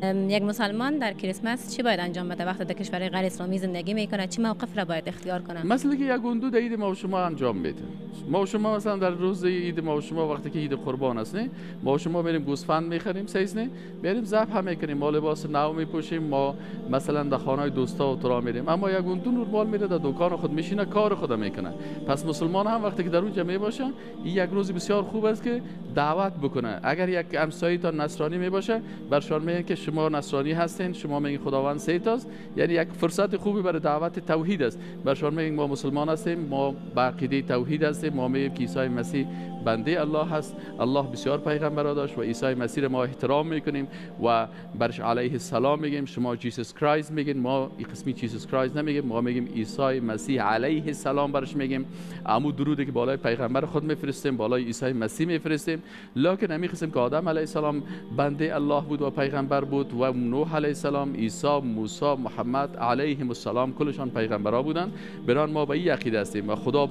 یک مسلمان در کریسمس چی باید انجام بده وقتی در کشور غیر اسلامی زندگی میکنه؟ چه موقف را باید اختیار کنه؟ مثلا که یک گندو در عید ما و شما انجام میده. ما و شما مثلا در روز عید ما و شما وقتی که عید قربان است نه، ما و شما میریم گوسفند میخریم سیز نه، میریم ذبح میکنیم، ما لباس نو میپوشیم، ما مثلا در خانه دوستا و ترا میریم. اما یک گندو نورمال میره در دکان خود میشینه کار خود میکنه. پس مسلمان هم وقتی که در اونجا میباشه این یک روز بسیار خوب است که دعوت بکنه. اگر یک همسایه‌تان نصرانی میباشه برشان میگن که شما نصرانی هستین، شما میگین خداوند سیتاست، یعنی یک فرصت خوبی برای دعوت توحید است. برشان میگیم ما مسلمان هستیم، ما با عقیده توحید هستیم، ما میگیم که عیسی مسیح بنده الله هست، الله بسیار پیغمبر داشت و عیسی مسیح را ما احترام میکنیم و برش علیه السلام میگیم. شما جیسوس کرایست میگین، ما این قسمی جیسوس کرایست نمیگیم، ما میگیم عیسی مسیح علیه السلام برش میگیم. عمو درودی که بالای پیغمبر خود میفرستیم، بالای عیسی مسیح میفرستیم. لکن همین قسم که آدم علیه السلام بنده الله بود و پیغمبر بود و نوح علیه السلام، عیسی، موسی، محمد علیهم السلام کلشان پیغمبرا بودند. بران ما به این عقیده هستیم و خدا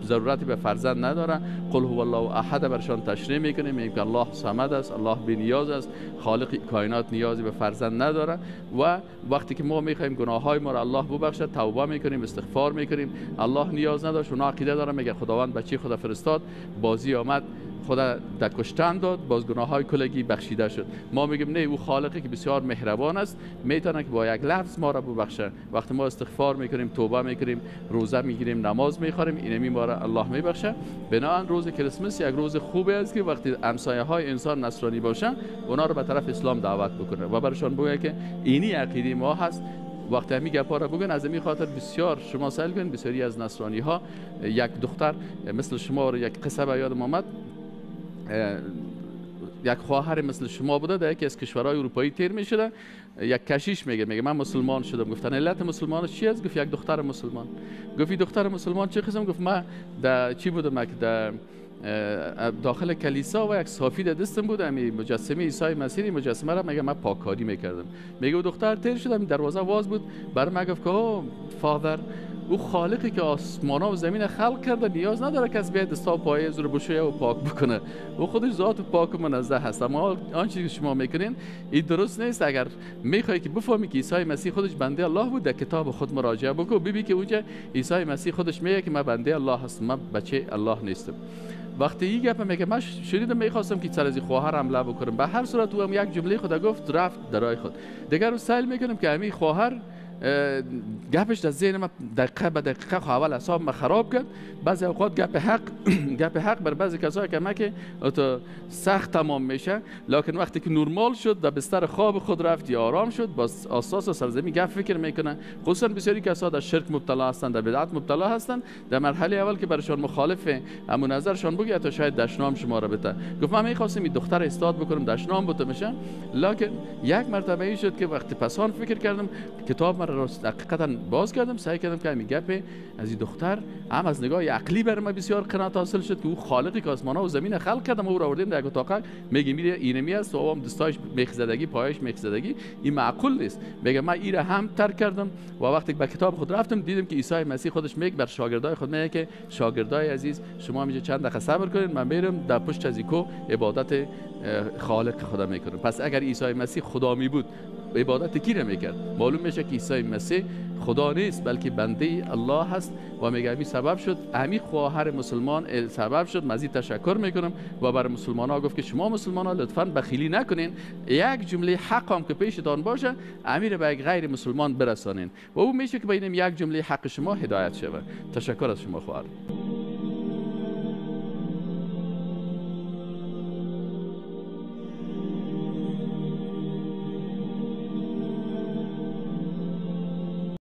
ضرورتی به فرزند نداره. قل هو الله احد برشان تشریح میکنیم، میگیم که الله صمد است، الله بی نیاز است، خالق کائنات نیازی به فرزند نداره. و وقتی که ما میخوایم گناه های ما را الله ببخشد توبه میکنیم، استغفار میکنیم. الله نیاز نداشت، اونا عقیده داره میگه خداوند بچه خدا فرستاد، بازی آمد، خدا در کشتن داد، باز گناه های کلگی بخشیده شد. ما میگیم نه، او خالقی که بسیار مهربان است میتونه که با یک لفظ ما را ببخشه. وقتی ما استغفار میکنیم، توبه میکنیم، روزه میگیریم، نماز میخوریم، اینمی ما را الله میبخشه. بنابراین روز کریسمس یک روز خوبی است که وقتی همسایه های انسان نصرانی باشن اونا رو به طرف اسلام دعوت بکنه و برشان بگه که اینی عقیده ما هست. وقتی همی گپا را بگن از این خاطر بسیار شما سوال کنید، بسیاری از نصرانی ها یک دختر مثل شما رو، یک قصه به یادم آمد، یک خواهر مثل شما بوده در یکی از کشورهای اروپایی تیر می شده. یک کشیش میگه من مسلمان شدم. گفتن علت مسلمانش چی است؟ گفت یک دختر مسلمان. گفت دختر مسلمان چه قسم؟ گفت من در چی بودم که در داخل کلیسا و یک صافی در دستم بود، امی مجسمه عیسی مسیح مجسمه را میگه من پاککاری میکردم. میگه دختر تیر شدم، دروازه باز بود، بر من گفت که او فادر، او خالقی که آسمان ها و زمین خلق کرده نیاز نداره که از بیاد دستا و پایه زور بشویه و پاک بکنه، او خودش ذات پاک و منزه هست. اما آن چیزی که شما میکنین این درست نیست. اگر میخوای که بفهمی که عیسی مسیح خودش بنده الله بود، در کتاب خود مراجعه بکن، ببین که اونجا عیسی مسیح خودش میگه که من بنده الله هستم، من بچه الله نیستم. وقتی این گپ میگه من شنیدم میخواستم که سر از خواهر حمله بکنم، به هر صورت او هم یک جمله خود گفت رفت درای خود. دیگر رو سائل میکنم که همین خواهر گپش در ذهن من دقیقه به دقیقه اول اعصاب ما خراب کرد. بعضی اوقات گپ حق بر بعضی کسایی که تو سخت تمام میشه، لکن وقتی که نرمال شد و بستر خواب خود رفت یا آرام شد، باز اساس و سرزمین گپ فکر میکنه. خصوصا بسیاری کسا در شرک مبتلا هستند، در بدعت مبتلا هستند. در مرحله اول که برشان مخالف همون نظرشان بگی تا شاید دشنام شما را بده. گفت من میخواستم این دختر استاد بکنم دشنام بوده میشه، لکن یک مرتبه ای شد که وقتی پسان فکر کردم، کتاب را دقیقاً باز کردم، سعی کردم که همین گپ از این دختر هم از نگاه عقلی بر من بسیار قناعت حاصل شد که او خالقی که آسمان ها و زمین خلق کرده، ما او را آوردیم در یک اتاق، میگه میره اینمی است و هم دستایش میخزدگی، پایش میخزدگی، این معقول نیست. میگه من این را هم ترک کردم و وقتی به کتاب خود رفتم دیدم که عیسی مسیح خودش میگه بر شاگردای خود میگه که شاگردای عزیز شما میشه چند دقیقه صبر کنید، من میرم در پشت از ایکو عبادت خالق خدا میکنم. پس اگر عیسی مسیح خدا می بود عبادت کی را میکرد؟ معلوم میشه که عیسی مسیح خدا نیست بلکه بنده الله هست و میگه همین سبب شد، همین خواهر مسلمان سبب شد. مزید تشکر میکنم و برای مسلمان ها گفت که شما مسلمان ها لطفاً بخیلی نکنین، یک جمله حق هم که پیشتان باشه امیر به یک غیر مسلمان برسانین و او میشه که بین یک جمله حق شما هدایت شود. تشکر از شما خواهر.